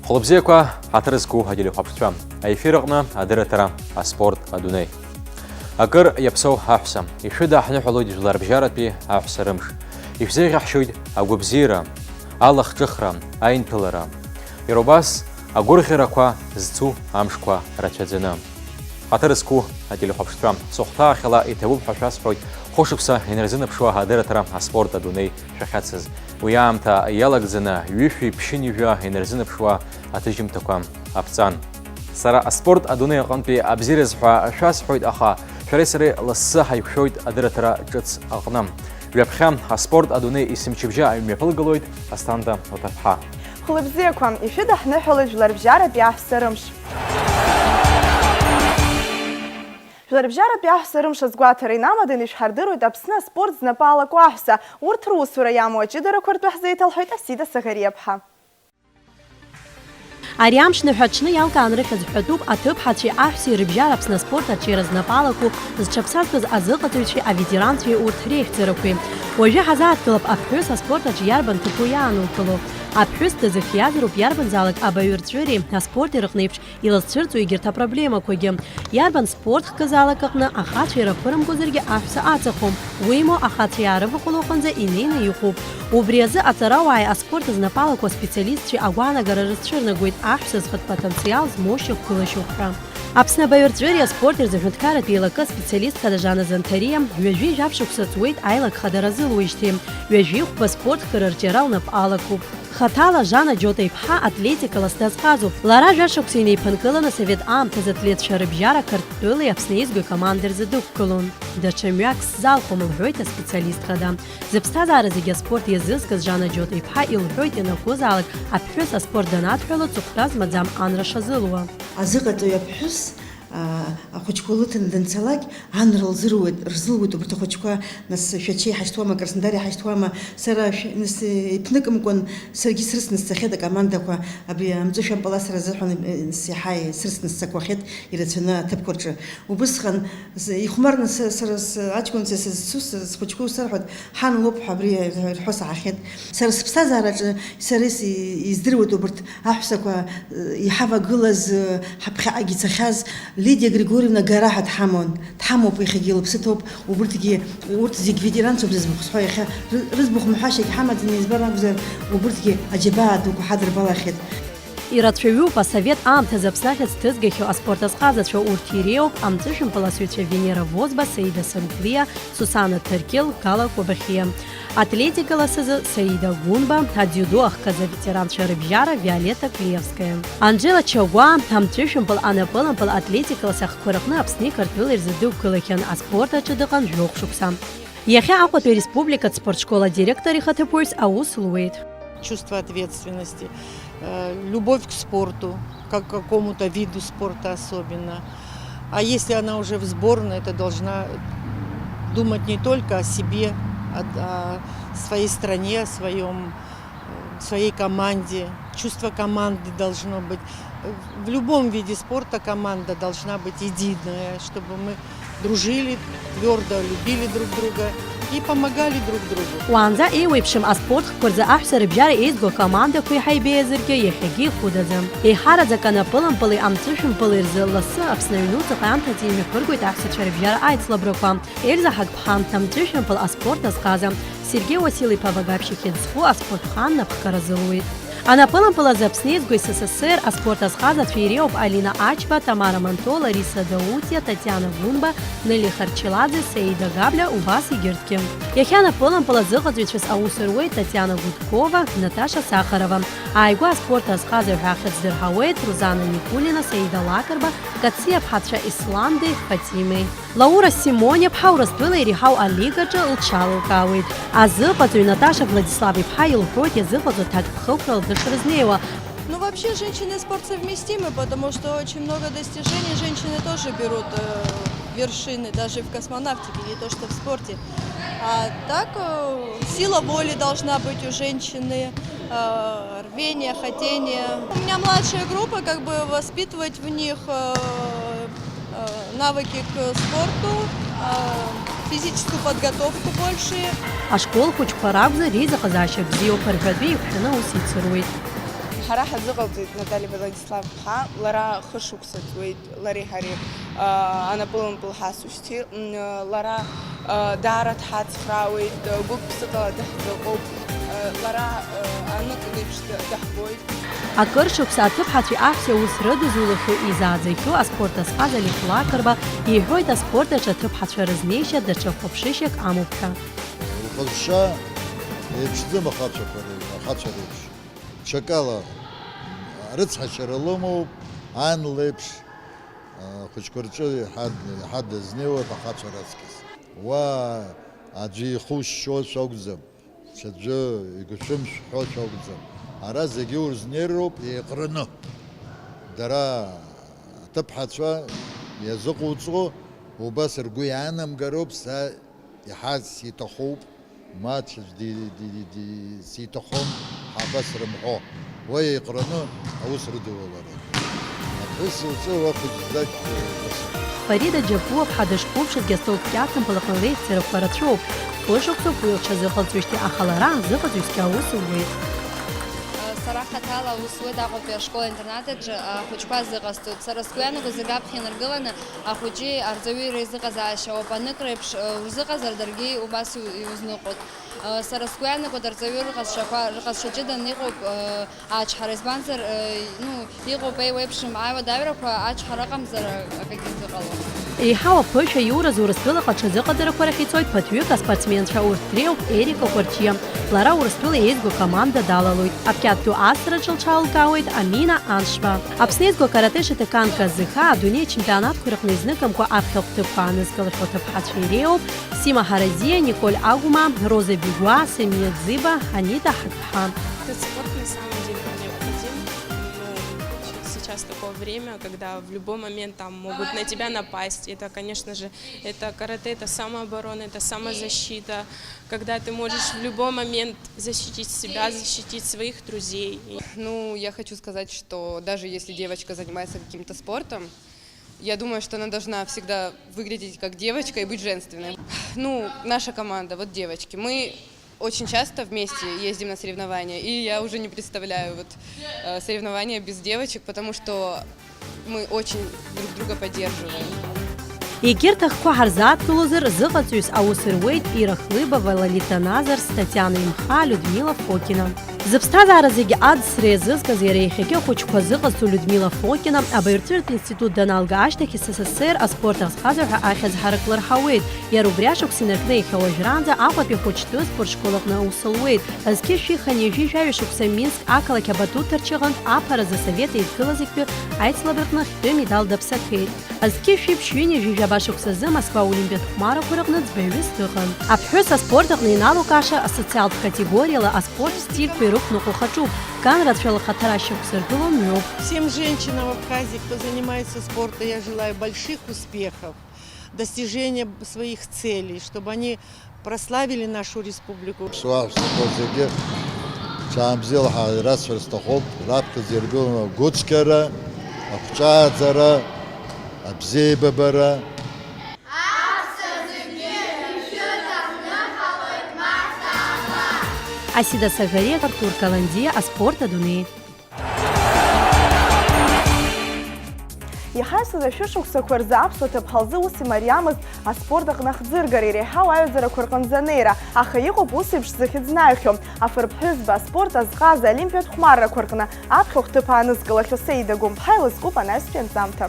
Холобзеква хатарызку хадили хапштвам. Эфиргна адыратара аспорт адуней. Акыр япсау хапса. Ишуда хны холоди жлар бжаратби хапсарымш. Ифзега хшуд агубзира. Аллах джхра айн пилара. Иробас агурхираква зцу амшква рачадзена. Хатарызку хадили хапштвам. Сохта хила итабуб хашасфрой. Хошукса энерзина пшва адыратара аспорт адуней шахатсыз. Уямта ялагзена юфи пшинивя энерзина пшва атыжим таквам апцан. Сара аспорт адуней ганпи абзирезхва шасфройд аха. Шарисри ласса хайхшойд адыратара джц агнам. Вяпхам аспорт адуней исимчибжа мепылгалойд астанда отапха. Холобзеква ишуда хны холод жлар бжаратби ахсарымш. Жлар бжаратби ахсарымш згватари намадын ишхардыруйд апсна спорт знапала квахса. Урт русура яму ачидара квартвахзейталхойд асида сагариепха. Ариамшны ҳәаҽны иалкаан рыхьӡ-ҳәатәуп аҭыԥҳацәеи аҳәсеи рыбжьара Аԥсны аспорт аҿы ирызнапалақәоу зҽаԥсадгаз азыҟаҵаҩцәеи аветеранцәеи урҭ реихьӡарақәеи. Уажәы ҳазааҭгылап аԥҳәыс аспорт аҿы иарбан ҭыԥу иаанукыло. Аԥҳәыс дазыхиазароуп иарбанзаалак абаҩрҵәыреи аспорти рыҟны еиԥш илазцәырҵуа егьырҭ апроблемақәагьы. Иарбан спортк азаалак аҟны ахацәа ирақәырымгозаргьы аҳәса аҵахом. Уимоу ахацәа иаарывахәало аҟынӡа инеины иҟоуп. Убри азы аҵарауааи аспорт азнапалақәа аспециалистцәеи агәаанагара рызцәырнагоит аҳәса зхатә потенциал змоу шьақәгылашьоуп ҳәа. Аԥсны абаҩрҵәыреи аспорти рзыҳәынҭқарратә еилакы специалистка Жана Занҭариа ҩажәи жәабжьшықәса ҵуеит аилагхада разылуижьҭеи. Ҩажәи хәба спортқәа рырҿиара лнап алақәоуп. Хаҭала Жана Џьота-иԥҳа атлетикалас дазҟазоуп. Лара жәашықәса инеиԥынкыланы совет аамҭаз атлетцәа рыбжьара Қырҭтәылеи Аԥсны изгои акоманда рзы дықәгылон. Даҽа мҩак сзалхом лҳәоит аспециалистхада. Зыԥсҭазаара зегьы аспорт иазызкыз Жана Џьота-иԥҳа илҳәоит ианакәызаалак аԥҳәыс аспорт данадҳәало ҵыхәтәа змаӡам анра шазылуа. Азыҟаҵаҩ аԥҳәыс ахәыҷқәа лыҭаны данцалак анра рзылуеит убарҭ ахәыҷқәа нас шәачеи ҳашьҭуама, Краснодари ҳашьҭуама, сара нас иԥныкымкәан саргьы срысны сцахьеит акомандақәа абри амҵәышә апаласра азыҳәан иаҳа срысны сцақәахьеит ирацәаны аҭыԥқәа рҿы. Убысҟан ихәмарны сара аҷкәынцәа сызцу схәыҷқәа сарҳәоит ҳан лоуп ҳәа абри рҳәо саҳахьеит. Сара сыԥсҭазаараҿы сара издыруеит убарҭ аҳәсақәа иҳавагылаз ҳаԥхьаҟагь ицахьаз Лидия Григорьевна Гараҳа дҳамоуп иахьагьы лыԥсыҭоуп, урҭ зегь ветеранцәоуп зыӡбахә сҳәо, иахьа рыӡбахә мҳәашьагь ҳамаӡаны избар акәзар, убырҭгьы аџьабаа дуқәа ҳадырбалахьеит. Ирацәаҩуп асовет аамҭазы Аԥсны ахьӡ ҭызгахьоу аспорт азҟазацәа урҭ иреиуоуп амҵәышәымпаласыҩцәа Венера Возба, Саида Санқәлиа, Сусана Ҭырқьыл, Гала Кәабахиа. Атлетикалас азы Саида Гәынба, адиудо ахказ аветеранцәа рыбжьара Виолетта Клевская. Анџела Чагәа амҵәышәымпал анапылампал атлетикалас ахқәа рҟны Аԥсни Қырҭтәылеи рзы дықәгылахьан аспорт аҿы дыҟан жәохә шықәса. Иахьа Аҟәатәи Республикатә спортшкола адиректор ихаҭыԥуаҩс аус луеит. Чувство ответственности, любовь к спорту, как к какому-то виду спорта особенно. А если она уже в сборной, то должна думать не только о себе, о своей стране, о своей команде. Чувство команды должно быть. В любом виде спорта команда должна быть единая, чтобы мы дружили, твердо любили друг друга и помогали друг другу. Уанӡа еиуеиԥшым аспортқәа рзы аҳәса рыбжьара еизго акомандақәа еиҳа ибеиазаргьы иахьагьы ихәыдаӡам. Еиҳараӡак анапылампали амҵәышәымпали рзы лассы Аԥсны аҩнуҵаҟа аамҭаӡа имҩаԥыргоит аҳәсацәа рыбжьара аицлабрақәа. Ельза Ҳагԥҳа амҵәышәымпал аспорт азҟаза. Сергей Василий-иԥа Вагабшьихьы дзху аспортхан напхқа разылуеит. Анапылампал азы Аԥсны изгои СССР аспорт азҟазацәа иреиуоуп Алина Ачба, Тамара Манто, Лариса Даутиа, Татьяна Гәынба, Нели Харчеладзе, Саида Габля, убас егьырҭгьы. Иахьа анапылампал азыҟаҵаҩцәас аус руеит Татьяна Гудкова, Наташа Сахарова. Ааигәа аспорт азҟазаҩ ҳәа ахьыӡдырҳауеит Рузана Никулина, Саида Лакрба, Кациа ԥҳацәа Исланди, Фатимеи. Лаура Симониа-ԥҳа Урыстәыла иреиҳау алигаҿы лҽалылкаауеит. Азыҟаҵаҩ Наташа Владислав-иԥҳа илҳәоит иазыҟаҵо ҭакԥхықәра лдышрызнеиуа. Ну, вообще, женщины и спорт совместимы, потому что очень много достижений. Женщины тоже берут вершины, даже в космонавтике, не то что в спорте. А так, сила воли должна быть у женщины, рвение, хотение. У меня младшая группа, как бы воспитывать в них навыки к спорту, физическую подготовку больше. Ашкол хәыҷқәа ракәзар, реизыҟазаашьа бзиоуп рҳәатәы иқәшәаны аус ицыруеит. ҳара ҳазыҟалҵеит Натали Владислав-ԥҳа, лара хышықәса ҵуеит лареи ҳареи анапыл-анапыл ҳасушьҭи, лара даара дҳацхраауеит, гәык-ԥсыҟала даҳзыҟоуп, лара анык леиԥш даҳбоит. Акыр шықәса аҭыԥҳацәеи аҳәсеи аус рыдызулахьоу изааӡахьоу аспорт азҟаза Лихлакрба иҳәоит аспорт аҿы аҭыԥҳацәа рызнеишьа даҽа хәаԥшышьак амоуп ҳәа. Лҟазшьа еиԥшӡам ахацәақәа реиԥш. Ҽакала рыцҳашьара лымоуп, ан леиԥш ахәыҷқәа рҿы иаҳа дазнеиуеит ахацәа раҵкыс. Уа аӡәы ихәы шьошәа акәӡам, ҽаӡәы игәшәымшәҳәошәа акәӡам. Ара зегьы урызнеироуп еиҟраны. Дара аҭыԥҳацәа иазыҟоуҵо убас ргәы иаанамгароуп, са иаҳа сиҭахуп, ма ҽаӡә сиҭахом, ҳабас рымҳәо. Уа еиҟраны аус рыдылалара. Аԥҳәыс лҿы уа хәыҷӡак. Фарида Џьапуа-ԥҳа дышқәыԥшызгьы астолкиатртә мпылаҟны реихьӡарақәа рацәоуп. Хәышықәсоуп уи лҽазыҟалҵоижьҭеи, аха лара азыҟаҵаҩцәгьа аус луеит. Сара хаҭала аус зуеит Аҟәатәи ашкол-интернатаҿы ахәыҷқәа зыҟасҵоит. Сара сгәы иаанаго зегьы аԥхьа инаргыланы ахәыҷи арҵаҩи реизыҟазаашьа ауп. Анык реиԥш узыҟазар даргьы убас иузныҟәоит. Сара сгәы иаанаго арҵаҩы рҟазшьа ҷыдан иҟоуп ачҳара, избанзар иҟоуп еиуеиԥшым аиуадаҩрақәа, ачҳара ыҟамзар акагьы зыҟалом. Еиҳау аԥышәа иураз Урыстәылаҟа аҽазыҟадарақәа рахь ицоит ԥыҭҩык аспортсменцәа, урҭ дреиуп Ерика Кәарҷиа. Лара Урыстәыла еизго команда далалоит. Аԥкьатәу асраҿы лҽалкаауеит Амина Аншба. Аԥсны еизго акарате шьаҭаканка азыха адунеи ачемпионатқәа рҟны изныкымкәа аԥхьа хәҭақәа аанызкылахьоу аҭыԥҳацәа иреиуоуп Сима Харазиа, Николь Агума, Роза Бигуа, Самиа Дзыба, Анита Хатԥҳа. Сейчас такое время, когда в любой момент там могут на тебя напасть. Это, конечно же, это карате, это самооборона, это самозащита, когда ты можешь в любой момент защитить себя, защитить своих друзей. Я хочу сказать, что даже если девочка занимается каким-то спортом, я думаю, что она должна всегда выглядеть как девочка и быть женственной. Наша команда, вот девочки, мы очень часто вместе ездим на соревнования, и я уже не представляю соревнования без девочек, потому что мы очень друг друга поддерживаем. Егьырҭ ахқәа ҳарзааҭгылозар, зыҟаҵаҩыс аус руеит Ира Хлыбова, Лолита Назар, Татиана Имха, Людмила Фокина. Зыԥсҭазаара зегьы адсра иазызкыз иара иахьагьы ахәыҷқәа зыҟазҵо Людмила Фокина абаирҭыртә институт даналга ашьҭахь СССР аспорт азҟаза ҳәа ахьӡ ҳарак лырҳауеит. Иара убри ашықәс инаркны иахьа уажәраанӡа Аҟәатәи ахәыҷтәы спортшкол аҟны аус луеит. Зқьы шәиханы ижәижәаҩа шықәса Минск ақалақь абатуҭарчы аҟнытә аԥаразы асовет еидгылаз иктәы аицлабраҟны хьтәы медал даԥсахеит. Зқьы шәиԥшь-ҩынҩажәи ижәаба шықәсазы Москва олимпиатә хәмарақәа рҟны ӡбаҩыс дыҟан. Аԥҳәыс аспорт аҟны иналукааша асоциалтә категориала аспорт стильқәа ирықәныҟәо хаҿуп. Ганрацәала хаҭара шьақәсыргыло мҩоуп. Всем женщинам в Абхазии, кто занимается спортом, я желаю больших успехов, достижения своих целей, чтобы они прославили нашу республику. Ҽаамбзиала ҳаирацәар сҭахуп, раԥхьаӡа иргыланы агәыцкьара, ақәҿааӡара, абзиеибабара. Асида Сагариа, Артур Каландиа, аспорт адунеи. Иҳарсыз ашәышықәсақәа рзы аԥсуа ҭыԥҳа лзы ус имариамызт аспорт аҟны ахӡыргара иреиҳау аҩаӡарақәа рҟынӡа анеира, аха иҟоуп ус еиԥш захьыӡнаҩхьоу афырԥҳәызба аспорт азҟаза олимпиатә хәмаррақәа рҟны аԥхьа хәҭыԥ аанызкылахьоу Саида Гәымԥҳа илызкуп анаҩстәи анҵамҭа.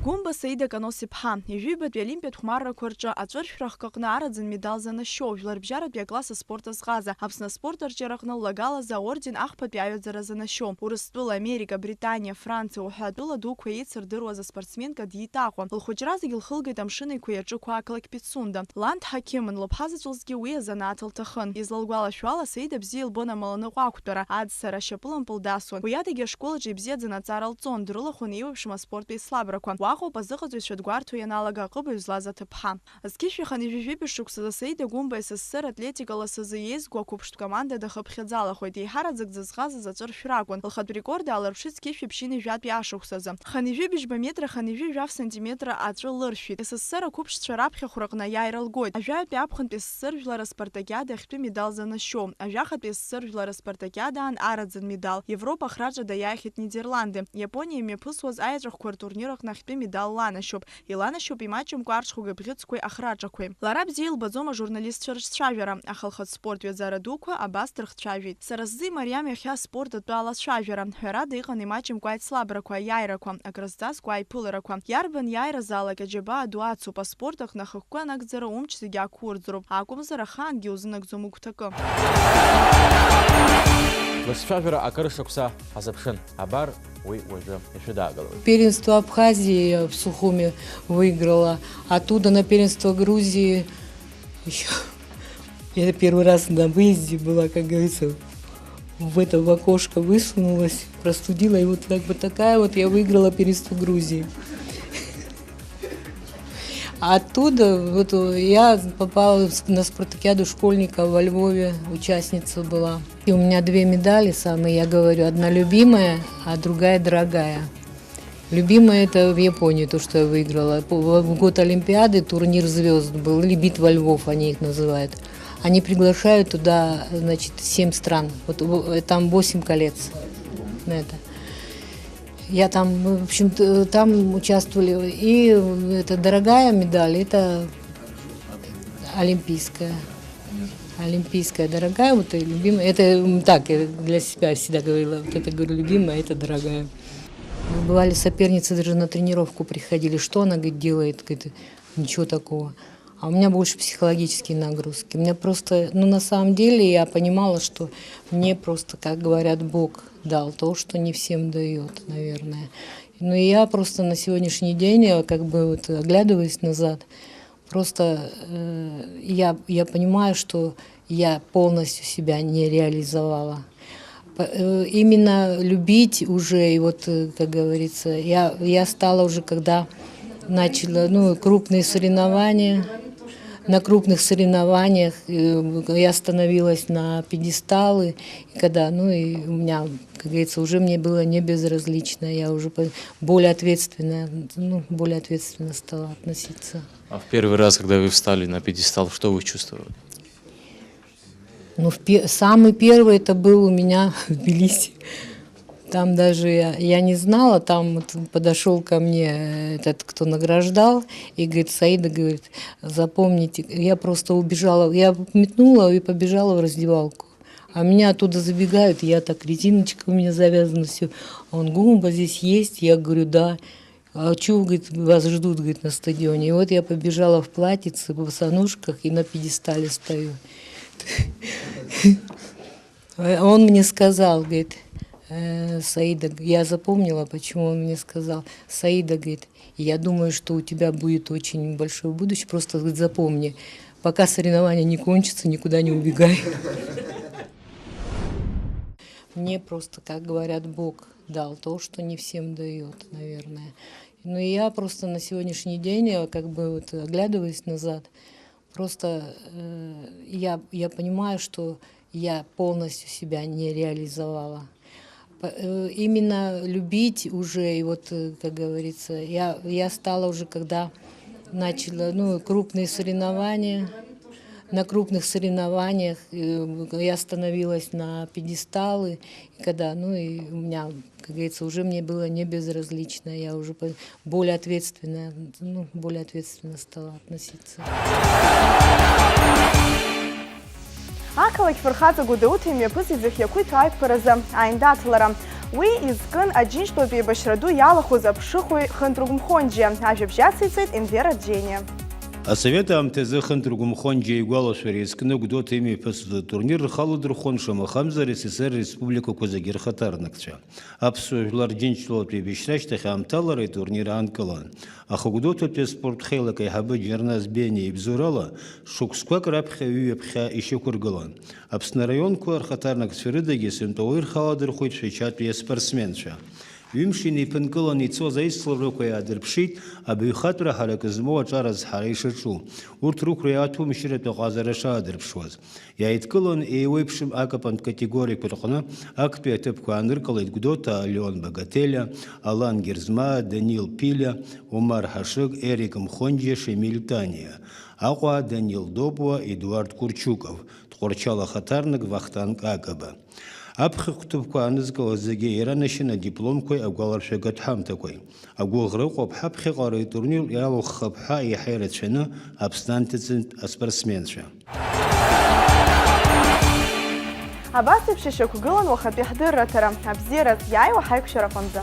Гәымба Саида Канос-иԥҳа ижәибатәи олимпиатә хәмаррақәа рҿы аҵәыршәрахк аҟны араӡын медал занашьоу жәларбжьаратәи акласс аспорт азҟаза Аԥсны аспорт арҿиараҟны ллагалазы аорден ахԥатәи аҩаӡара занашьоу Урыстәыла, Америка, Британиа, Франциа уҳәа атәыла дуқәа еицырдыруаз аспортсменка диеиҭаҟәан. Лхәыҷра зегьы лхылгеит амшынеиқәа иаҿықәу ақалақь Пицунда. Лан дҳақьымын, лыԥҳа заҵәылзгьы уи азанааҭ лҭахын. Излалгәалашәо ала Саида бзиа илбон амаланыҟәа ақәтәара, аӡсара ашьапылампыл дасуан. Уи адагьы ашкол аҿы ибзиаӡаны аҵара лҵон, дрылахәын еиуеиԥшым аспорттә еислабрақәа. уаҟоуп азыҟаҵаҩцәа дгәарҭо ианалага аҟыбаҩ злаз аҭыԥҳа. Зқьышә иханижәижәиби шықәсазы Саида Гәымба СССР атлетика ласазы иеизгоу ақәыԥштә команда дахыԥхьаӡалахоит. Еиҳараӡак дзызхаз аҵәыршә ракәын. Лхатә рекорд аалырԥшит Зқьышә ԥшьини жәатәи ашықәсазы. Ханижәи быжьба метра, ханижәи жәаф сантиметра аҵәы лыршәит. СССР ақәыԥштцәа раԥхьахәраҟны аиааира лгоит. Ажәаҩтәи аԥхынтәи СССР жәлар аспартакиада ахьтәы медал занашьо. Ажәахатәи СССР жәлар аспартакиадаан араӡын медал. Европа ахраҿада иааихьеит Нидерланды. Иапониа имҩаԥысуаз аиаҵәахқәа ртурнир аҟны ахьтәы медал ланашьоуп. Иланашьоуп имаҷымкәа арҽхәага бӷьыцқәеи ахраҿақәеи. Лара бзиа илбаӡом ажурналистцәа рыҿцәажәара. Аха лхатә спорт ҩаӡара дуқәа абас дырхцәажәеит. Сара сзы имариам иахьа аспорт атәы алацәажәара. Ҳәарада иҟан имаҷымкәа аицлабрақәа, аиааирақәа, акрызҵазкуа аиԥыларақәа. Иарбан иааиразаалак аџьабаа ду ацуп. Аспорт аҟны ахықәкы анагӡара умч зегьы аақәурӡроуп. Акәымзар ахаангьы узынагӡом угәҭакы. Ласцәажәара акыр шықәса ҳазыԥшын. Абар уи уажәы ишәыдаагалоит. Первенство Абхазии я в Сухуми выиграла. Оттуда на первенство Грузии еще. Я первый раз на выезде была, как говорится, в это в окошко высунулась, простудила, и вот как бы такая вот я выиграла первенство Грузии. А оттуда вот я попала на спартакиаду школьников во Львове, участница была. И у меня 2 медали самые, я говорю, одна любимая, а другая дорогая. Любимая это в Японии, то, что я выиграла. В год Олимпиады турнир звезд был, или битва львов они их называют. Они приглашают туда, значит, 7 стран, вот там 8 колец на это. Я там, в общем-то, там участвовали. И это дорогая медаль, это олимпийская. Олимпийская дорогая, вот и любимая. Это так, я для себя всегда говорила, вот это, говорю, любимая, это дорогая. Бывали соперницы, даже на тренировку приходили. Что она, говорит, делает? Говорит, ничего такого. А у меня больше психологические нагрузки. У меня просто, ну, на самом деле я понимала, что мне просто, как говорят, Бог дал то, что не всем дает, наверное. Ну, и я просто на сегодняшний день, я как бы вот оглядываясь назад, просто я понимаю, что я полностью себя не реализовала. Именно любить уже, и вот, как говорится, я стала уже, когда начала, ну, крупные соревнования. На крупных соревнованиях я становилась на пьедесталы, и когда, ну, и у меня, как говорится, уже мне было не безразлично, я уже более ответственно стала относиться. А в первый раз, когда вы встали на пьедестал, что вы чувствовали? Ну, самый первый это был у меня в Тбилиси. Там даже я не знала, там вот подошел ко мне этот, кто награждал, и говорит, Саида, говорит, запомните, я просто убежала, я метнула и побежала в раздевалку. А меня оттуда забегают, я так, резиночка у меня завязана, все. А он, Гумба здесь есть? Я говорю, да. А что, говорит, вас ждут, говорит, на стадионе? И вот я побежала в платьице, в босоножках и на пьедестале стою. Он мне сказал, говорит, Саида, я запомнила, почему он мне сказал. Саида, говорит, я думаю, что у тебя будет очень большое будущее, просто, говорит, запомни, пока соревнования не кончатся, никуда не убегай. Мне просто, как говорят, Бог дал то, что не всем дает, наверное. Ну и я просто на сегодняшний день, я как бы вот оглядываясь назад, просто я понимаю, что я полностью себя не реализовала. Именно любить уже, и вот, как говорится, я стала уже, когда начала, ну, крупные соревнования. На крупных соревнованиях я становилась на пьедесталы, и когда, ну, и у меня, как говорится, уже мне было не безразлично, я уже более ответственно стала относиться. Ақалақь фырхаҵа Гәдоуҭа имҩаԥысит зыхиақәиҭу аиқәԥаразы аиндаҭлара. Уи изкын аџьынџьтәылатә еибашьра ду иалахәыз аԥшыхәҩ Хынтрыгәмхонџьиа. Ажәабжь ациҵеит Енвера Џьениа. Асовет аамҭазы Хынтрыгәмхонџьиа игәалашәара изкны Гәдоуҭа имҩаԥысыз атурнир рхалыдырхәон шамахамзар СССР республикақәа зегьы рхаҭарнакцәа. Аԥсуа жәлар џьынџьтәылатә еибашьра ашьҭахь аамҭалара атурнир аанкылан. Аха Гәдоуҭатәи аспорт хеилак аиҳабы Џьарназ Бениа ибзоурала шықәсқәак раԥхьа ҩаԥхьа ишьақәыргылан. Аԥсны араионқәа рхаҭарнакцәа рыдагьы сымтәауа ирхаладырхәит шәеичатәи аспортсменцәа. Ҩымшин иԥынкыланы ицоз аицларақәа иаадырԥшит абаҩхатәра ҳарак змоу аҿар азҳара ишаҿу. Урҭ рықәра иааҭумшьыратәы ҟазара шаадырԥшуаз. Иааидкылан еиуеиԥшым акапантә категориақәа рҟны актәи аҭыԥқәа ааныркылеит Гәдоуҭа Леон Багателиа, Алан Герзма, Данил Пиля, Омар Ҳашыг, Ерик Мхонџьиа, Шемиль Таниа. Аҟәа Данил Добуа, Едуард Курчуков, Тҟәарчал ахаҭарнак Вахтанг Акаба. Аԥхьахә ҭыԥқәа аанызкылаз зегьы иранашьын адипломқәеи агәаларшәагатә ҳамҭақәеи. Агәыӷра ыҟоуп ҳаԥхьаҟара итурнир иалуххап ҳәа иаҳа ирацәаны Аԥсны-Амҭаҵынтә аспортсменцәа. Абас еиԥш ишьақәгылан уахатәи ҳдырраҭара, абзиараз иааиуа ҳаиқәшьара аҟынӡа.